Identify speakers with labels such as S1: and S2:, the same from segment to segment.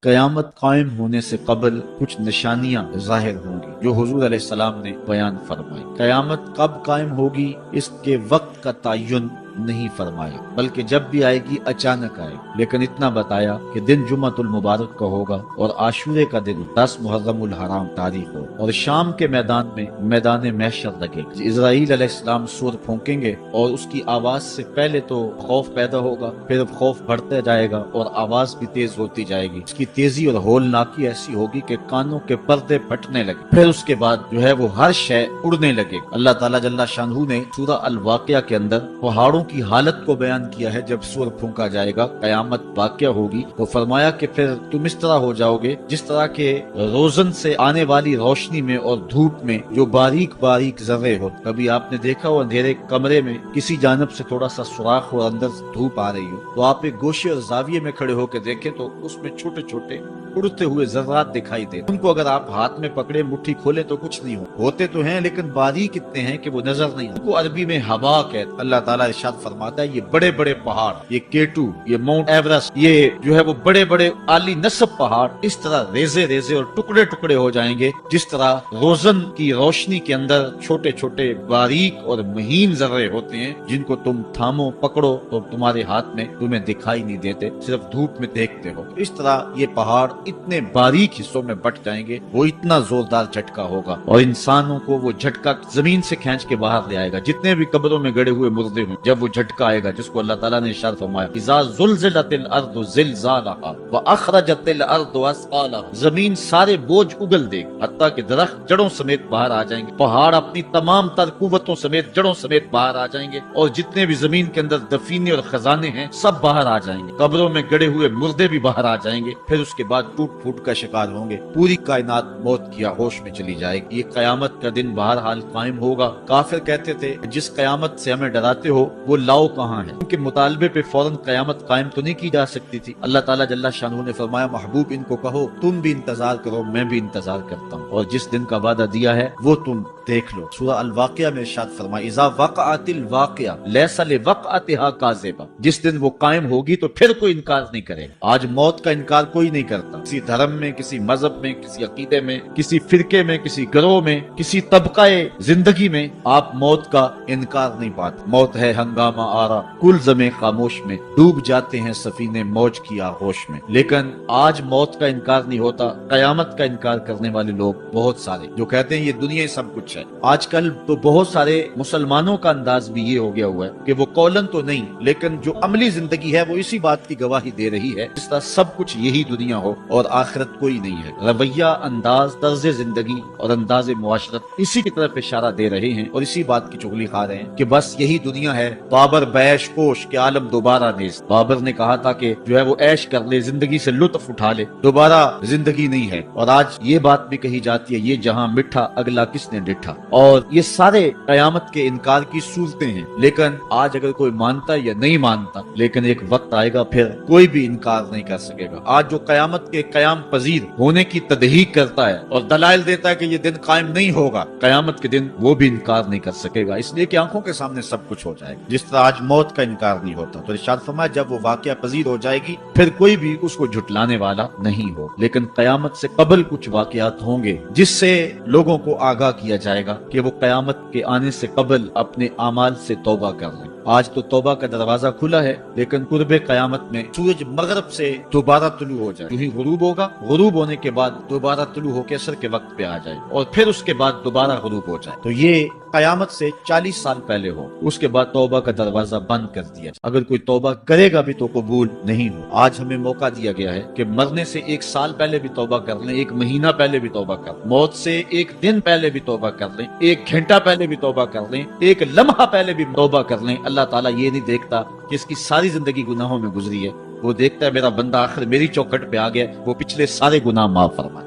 S1: क़यामत कायम होने से कबल कुछ निशानियां ज़ाहिर होंगी जो हुजूर अलैहिस्सलाम ने बयान फरमाई। क़यामत कब कायम होगी इसके वक्त का तयन नहीं फरमाया, बल्कि जब भी आएगी अचानक आएगी। लेकिन इतना बताया कि दिन जुम्मतुल मुबारक का होगा और आशूरे का दिन 10 मुहर्रमुल हराम तारीख हो, और शाम के मैदान में मैदान महशर लगेगा। इज़राइल अलैहिस्सलाम सूर फूंकेंगे और उसकी आवाज से पहले तो खौफ पैदा होगा, फिर खौफ बढ़ता जाएगा और आवाज भी तेज होती जाएगी। उसकी तेजी और होलनाकी ऐसी होगी कि कानों के पर्दे फटने लगे। फिर उसके बाद जो है वो हर शय उड़ने लगे। अल्लाह ताला जल्ला शानहू ने सूरह अल वाक़िया के अंदर पहाड़ों की हालत को बयान किया है। जब सूर फूंका जाएगा, कयामत वाक़िया होगी, तो फरमाया कि फिर तुम इस तरह हो जाओगे जिस तरह के रोजन से आने वाली रोशनी में और धूप में जो बारीक बारीक जर्रे हो। कभी आपने देखा हो अंधेरे कमरे में किसी जानब से थोड़ा सा सुराख हो, अंदर धूप आ रही हो, तो आप एक गोशे और जाविये में खड़े होकर देखें तो उसमें छोटे छोटे उड़ते हुए जर्रात दिखाई दे। उनको अगर आप हाथ में पकड़े मुट्ठी खोले तो कुछ नहीं होते तो हैं, लेकिन बारीक इतने हैं कि वो नजर नहीं। उनको अरबी में हवा कहते। अल्लाह ताला इरशाद फरमाता है, ये बड़े बड़े पहाड़, ये केटू, ये माउंट एवरेस्ट, ये जो है वो बड़े बड़े आली नस्ब पहाड़ इस तरह रेजे रेजे और टुकड़े टुकड़े हो जाएंगे जिस तरह रोजन की रोशनी के अंदर छोटे छोटे बारीक और महीन जर्रे होते हैं, जिनको तुम थामो पकड़ो तो तुम्हारे हाथ में तुम्हें दिखाई नहीं देते, सिर्फ धूप में देखते हो। इस तरह ये पहाड़ इतने बारीक हिस्सों में बट जाएंगे, वो इतना जोरदार झटका होगा और इंसानों को वो झटका जमीन से खींच के बाहर ले आएगा। जितने भी कब्रों में गड़े हुए मुर्दे हों, जब वो झटका आएगा जिसको अल्लाह ताला ने इरशाद फरमाया, इज़ा ज़ुलज़िलतिल अर्दु ज़िलज़ालहा व अख़रजतिल अर्दु अस्क़ालहा, जमीन सारे बोझ उगल देगी, हत्ता कि दरख्त जड़ों समेत बाहर आ जाएंगे, पहाड़ अपनी तमाम तर कुव्वतों समेत जड़ों समेत बाहर आ जाएंगे, और जितने भी जमीन के अंदर दफीने और खजाने हैं सब बाहर आ जाएंगे, कब्रों में गड़े हुए मुर्दे भी बाहर आ जाएंगे। फिर उसके बाद टूट फूट का शिकार होंगे, पूरी कायनात मौत की आगोश में चली जाएगी। ये कयामत का दिन बहरहाल कायम होगा। काफिर कहते थे जिस कयामत से हमें डराते हो वो लाओ कहाँ है। उनके मुतालबे पे फौरन कयामत कायम तो नहीं की जा सकती थी। अल्लाह ताला जल्ला शानहू ने फरमाया, महबूब इनको कहो तुम भी इंतजार करो, मैं भी इंतजार करता हूँ, और जिस दिन का वादा दिया है वो तुम देख लो। सूरह अल वाक़िया में इरशाद फरमाया, इज़ा वक़अतिल वाक़िया लैसा लिवक़अतिहा काज़िबा, जिस दिन वो कायम होगी तो फिर कोई इनकार नहीं करेगा। आज मौत का इनकार कोई नहीं करता। किसी धर्म में, किसी मजहब में, किसी अकीदे में, किसी फिरके में, किसी गिरोह में, किसी तबकाए जिंदगी में आप मौत का इनकार नहीं पाते। मौत है हंगामा आरा, कुल जमे खामोश में, डूब जाते हैं सफीने मौज की आगोश में। लेकिन आज मौत का इनकार नहीं होता। कयामत का इनकार करने वाले लोग बहुत सारे जो कहते हैं ये दुनिया ही सब कुछ है। आजकल तो बहुत सारे मुसलमानों का अंदाज भी ये हो गया हुआ है कि वो कौलन तो नहीं, लेकिन जो अमली जिंदगी है वो इसी बात की गवाही दे रही है जिस तरह सब कुछ यही दुनिया हो और आखिरत कोई नहीं है। रवैया, अंदाज, तर्ज जिंदगी और अंदाज मुआशरत इसी की तरफ इशारा दे रहे हैं और इसी बात की चुगली खा रहे हैं कि बस यही दुनिया है। बाबर बैश कोश के आलम दोबारा नेज़। बाबर ने कहा था कि जो है वो ऐश कर ले, जिंदगी से लुत्फ उठा ले, दोबारा जिंदगी नहीं है। और आज ये बात भी कही जाती है, ये जहां मिठा अगला किसने डिठा। और ये सारे कयामत के इनकार की सूरतें हैं। लेकिन आज अगर कोई मानता या नहीं मानता, लेकिन एक वक्त आएगा फिर कोई भी इनकार नहीं कर सकेगा। आज जो कयामत के कयाम पजीर होने की तदहीक करता है और दलाइल देता है कि ये दिन कायम नहीं होगा, कयामत के दिन वो भी इनकार नहीं कर सकेगा, इसलिए कि आंखों के सामने सब कुछ हो जाएगा। जिस तरह आज मौत का इनकार नहीं होता, तो इरशाद फरमाया जब वो वाक़या पजीर हो जाएगी फिर कोई भी उसको झुटलाने वाला नहीं हो। लेकिन कयामत से कबल कुछ वाक़यात होंगे जिससे लोगों को आगाह किया जाएगा कि वो कयामत के आने से कबल अपने आमाल से तौबा कर लें। आज तो तौबा का दरवाजा खुला है, लेकिन कुर्बे कयामत में सूरज मगरब से दोबारा तुलू हो जाए, ही गुरूब होगा, गुरूब होने के बाद दोबारा तुलू होकर असर के वक्त पे आ जाए और फिर उसके बाद दोबारा गुरूब हो जाए, तो ये कयामत से 40 साल पहले हो। उसके बाद तौबा का दरवाजा बंद कर दिया। अगर कोई तौबा करेगा भी तो कबूल नहीं हो। आज हमें मौका दिया गया है कि मरने से 1 साल पहले भी तौबा कर लें, 1 महीना पहले भी तौबा कर लें, मौत से 1 दिन पहले भी तौबा कर लें, 1 घंटा पहले भी तौबा कर लें, 1 लम्हा पहले भी तौबा कर लें। अल्लाह ताला ये नहीं देखता कि इसकी सारी जिंदगी गुनाहों में गुजरी है, वो देखता है मेरा बंदा आखिर मेरी चौखट पे आ गया, वो पिछले सारे गुनाह माफ फरमा।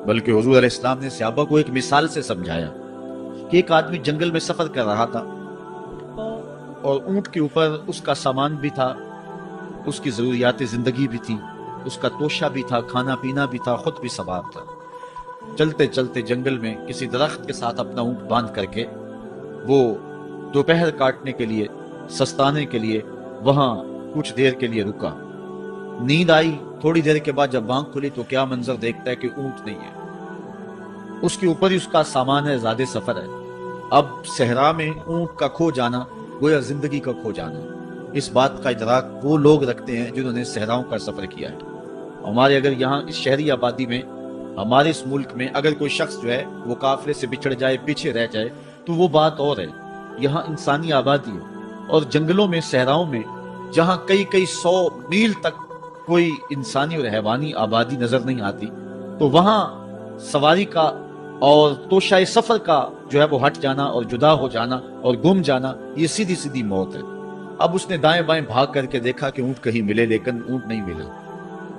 S1: बल्कि हुजूर अलैहिस्सलाम ने सहाबा को एक मिसाल से समझाया कि एक आदमी जंगल में सफर कर रहा था और ऊंट के ऊपर उसका सामान भी था, उसकी जरूरियात जिंदगी भी थी, उसका तोशा भी था, खाना पीना भी था, खुद भी सवार था। चलते चलते जंगल में किसी दरख्त के साथ अपना ऊंट बांध करके वो दोपहर काटने के लिए, सस्ताने के लिए वहां कुछ देर के लिए रुका। نیند آئی، تھوڑی دیر کے بعد جب آنکھ کھلی تو کیا منظر دیکھتا ہے کہ اونٹ نہیں ہے، اس کے اوپر ہی اس کا سامان ہے، زیادہ سفر ہے۔ اب صحرا میں اونٹ کا کھو جانا گویا زندگی کا کھو جانا۔ اس بات کا ادراک وہ لوگ رکھتے ہیں جنہوں نے صحراؤں کا سفر کیا ہے۔ ہمارے اگر یہاں اس شہری آبادی میں، ہمارے اس ملک میں اگر کوئی شخص جو ہے وہ قافلے سے بچھڑ جائے، پیچھے رہ جائے تو وہ بات اور ہے۔ یہاں انسانی آبادی ہے، اور جنگلوں میں، صحراؤں میں جہاں کئی 100 میل تک کوئی انسانی اور حیوانی آبادی نظر نہیں آتی، تو وہاں سواری کا اور توشہ سفر کا جو ہے وہ ہٹ جانا اور جدا ہو جانا اور گم جانا، یہ سیدھی سیدھی موت ہے۔ اب اس نے دائیں بائیں بھاگ کر کے دیکھا کہ اونٹ کہیں ملے، لیکن اونٹ نہیں ملا،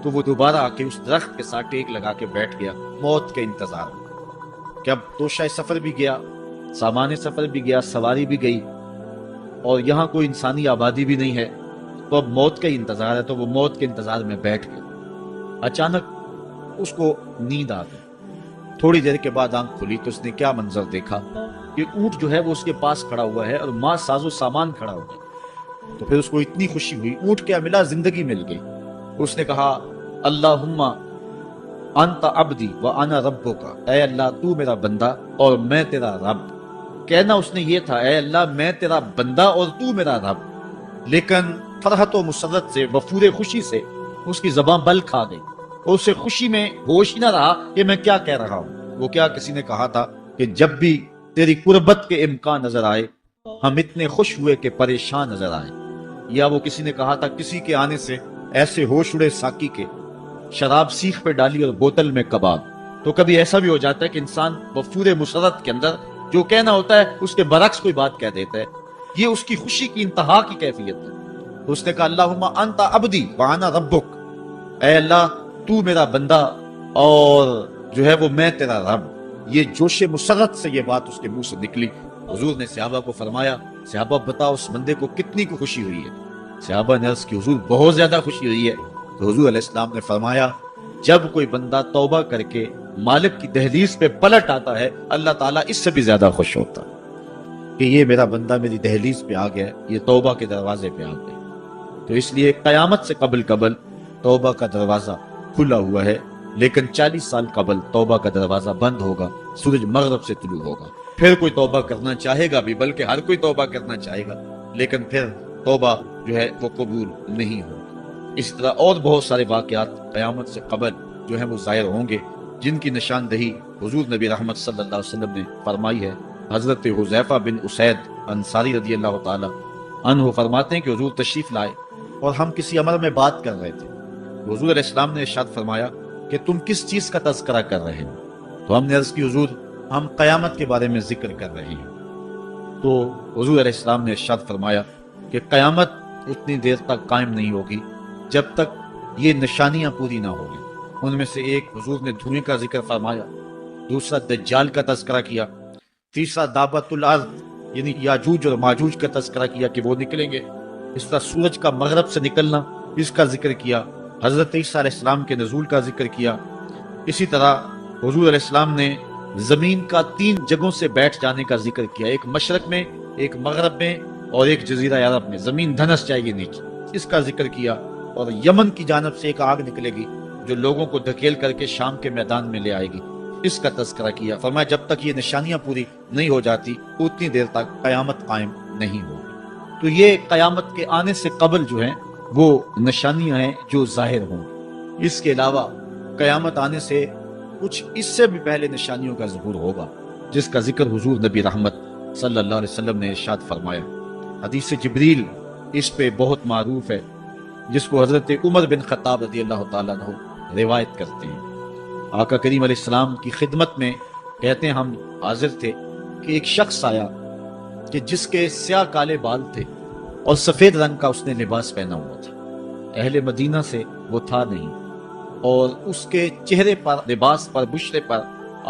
S1: تو وہ دوبارہ آ کے اس درخت کے ساتھ ٹیک لگا کے بیٹھ گیا موت کے انتظار میں کہ اب توشہ سفر بھی گیا، سامان سفر بھی گیا، سواری بھی گئی، اور یہاں کوئی انسانی آبادی بھی نہیں ہے، تو اب موت کا ہی انتظار ہے۔ تو وہ موت کے انتظار میں بیٹھ گیا۔ اچانک اس کو نیند آ گئی، تھوڑی دیر کے بعد آنکھ کھلی تو اس نے کیا منظر دیکھا کہ اونٹ جو ہے وہ اس کے پاس کھڑا ہوا ہے اور ماں ساز و سامان کھڑا ہوا ہے۔ تو پھر اس کو اتنی خوشی ہوئی، اونٹ کیا ملا، زندگی مل گئی۔ اس نے کہا اللہم انت عبدی وانا ربک، اے اللہ تو میرا بندہ اور میں تیرا رب۔ کہنا اس نے یہ تھا اے اللہ میں تیرا بندہ اور تو میرا رب، لیکن فرحت و مسرت سے، وفور خوشی سے اس کی زبان بل کھا گئی، اور اسے خوشی میں ہوش ہی نہ رہا کہ میں کیا کہہ رہا ہوں۔ وہ کیا کسی نے کہا تھا کہ جب بھی تیری قربت کے امکان نظر آئے ہم اتنے خوش ہوئے کہ پریشان نظر آئے، یا وہ کسی نے کہا تھا کسی کے آنے سے ایسے ہوش اڑے ساقی کے، شراب سیخ پہ ڈالی اور بوتل میں کباب۔ تو کبھی ایسا بھی ہو جاتا ہے کہ انسان وفور مسرت کے اندر جو کہنا ہوتا ہے اس کے برعکس کوئی بات کہہ دیتا ہے، یہ اس کی خوشی کی انتہا کی کیفیت ہے۔ تو اس نے کہا اللہم انت عبدی وانا ربک، اے اللہ تو میرا بندہ اور جو ہے وہ میں تیرا رب۔ یہ جوش مسرت سے یہ بات اس کے منہ سے نکلی۔ حضور نے صحابہ کو فرمایا صحابہ بتاؤ اس بندے کو کتنی کو خوشی ہوئی ہے؟ صحابہ نے عرض کی حضور بہت زیادہ خوشی ہوئی ہے۔ تو حضور علیہ السلام نے فرمایا جب کوئی بندہ توبہ کر کے مالک کی دہلیز پہ پلٹ آتا ہے اللہ تعالیٰ اس سے بھی زیادہ خوش ہوتا کہ یہ میرا بندہ میری دہلیز پہ آ گیا، یہ توبہ کے دروازے پہ آ گیا۔ تو اس لیے قیامت سے قبل توبہ کا دروازہ کھلا ہوا ہے، لیکن 40 سال قبل توبہ کا دروازہ بند ہوگا، سورج مغرب سے طلوع ہوگا۔ پھر کوئی توبہ کرنا چاہے گا بھی، بلکہ ہر کوئی توبہ کرنا چاہے گا، لیکن پھر توبہ جو ہے وہ قبول نہیں ہوگی۔ اس طرح اور بہت سارے واقعات قیامت سے قبل جو ہیں وہ ظاہر ہوں گے، جن کی نشاندہی حضور نبی رحمت صلی اللہ علیہ وسلم نے فرمائی ہے۔ حضرت حذیفہ بن اسید انصاری رضی اللہ تعالی عنہ فرماتے ہیں کہ حضور تشریف لائے اور ہم کسی امر میں بات کر رہے تھے، حضور علیہ السلام نے ارشاد فرمایا کہ تم کس چیز کا تذکرہ کر رہے ہو؟ تو ہم نے عرض کی حضور ہم قیامت کے بارے میں ذکر کر رہے ہیں۔ تو حضور علیہ السلام نے ارشاد فرمایا کہ قیامت اتنی دیر تک قائم نہیں ہوگی جب تک یہ نشانیاں پوری نہ ہوگی۔ ان میں سے ایک حضور نے دھوئیں کا ذکر فرمایا، دوسرا دجال کا تذکرہ کیا، تیسرا دابت الارض یعنی یاجوج اور ماجوج کا تذکرہ کیا کہ وہ نکلیں گے، اس طرح سورج کا مغرب سے نکلنا اس کا ذکر کیا، حضرت عیسیٰ علیہ السلام کے نزول کا ذکر کیا۔ اسی طرح حضور علیہ السلام نے زمین کا 3 جگہوں سے بیٹھ جانے کا ذکر کیا، ایک مشرق میں، ایک مغرب میں اور ایک جزیرہ عرب میں، زمین دھنس جائے گی نیچے، اس کا ذکر کیا۔ اور یمن کی جانب سے ایک آگ نکلے گی جو لوگوں کو دھکیل کر کے شام کے میدان میں لے آئے گی، اس کا تذکرہ کیا۔ فرمایا جب تک یہ نشانیاں پوری نہیں ہو جاتی اتنی دیر تک قیامت قائم نہیں ہوگی۔ تو یہ قیامت کے آنے سے قبل جو ہیں وہ نشانیاں ہیں جو ظاہر ہوں۔ اس کے علاوہ قیامت آنے سے کچھ اس سے بھی پہلے نشانیوں کا ظہور ہوگا، جس کا ذکر حضور نبی رحمت صلی اللہ علیہ وسلم نے ارشاد فرمایا۔ حدیث جبریل اس پہ بہت معروف ہے، جس کو حضرت عمر بن خطاب رضی اللہ تعالیٰ عنہ روایت کرتے ہیں۔ آقا کریم علیہ السلام کی خدمت میں کہتے ہیں ہم حاضر تھے کہ ایک شخص آیا کہ جس کے سیاہ کالے بال تھے اور سفید رنگ کا اس نے لباس پہنا ہوا تھا، اہل مدینہ سے وہ تھا نہیں، اور اس کے چہرے پر، لباس پر، بشرے پر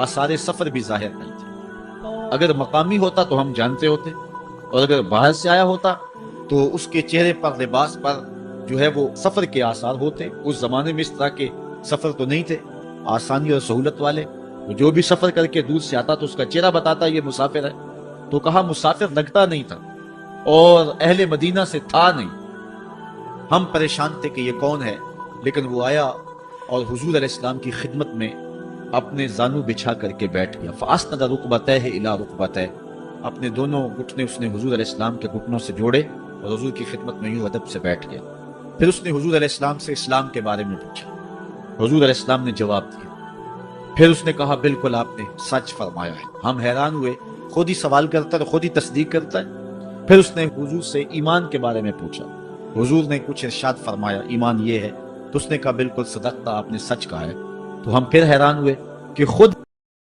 S1: آثار سفر بھی ظاہر نہیں تھے۔ اگر مقامی ہوتا تو ہم جانتے ہوتے، اور اگر باہر سے آیا ہوتا تو اس کے چہرے پر، لباس پر جو ہے وہ سفر کے آثار ہوتے۔ اس زمانے میں اس طرح کے سفر تو نہیں تھے آسانی اور سہولت والے، جو بھی سفر کر کے دور سے آتا تو اس کا چہرہ بتاتا یہ مسافر ہے۔ تو کہا مسافر لگتا نہیں تھا اور اہل مدینہ سے تھا نہیں۔ ہم پریشان تھے کہ یہ کون ہے، لیکن وہ آیا اور حضور علیہ السلام کی خدمت میں اپنے زانو بچھا کر کے بیٹھ گیا. فَأَسْنَدَ رُكْبَتَيْهِ إِلَىٰ رُكْبَتَيْهِ. اپنے دونوں گھٹنے اس نے حضور علیہ السلام کے گھٹنوں سے جوڑے اور حضور کی خدمت میں یوں ادب سے بیٹھ گیا. پھر اس نے حضور علیہ السلام سے اسلام کے بارے میں پوچھا. حضور علیہ السلام نے جواب دیا. پھر اس نے کہا بالکل آپ نے سچ فرمایا ہے. ہم حیران ہوئے, خود ہی سوال کرتا ہے, خود ہی تصدیق کرتا ہے. پھر اس نے حضور سے ایمان کے بارے میں پوچھا. حضور نے کچھ ارشاد فرمایا ایمان یہ ہے, تو اس نے کہا بالکل صدقتا, آپ نے سچ کہا ہے. تو ہم پھر حیران ہوئے کہ خود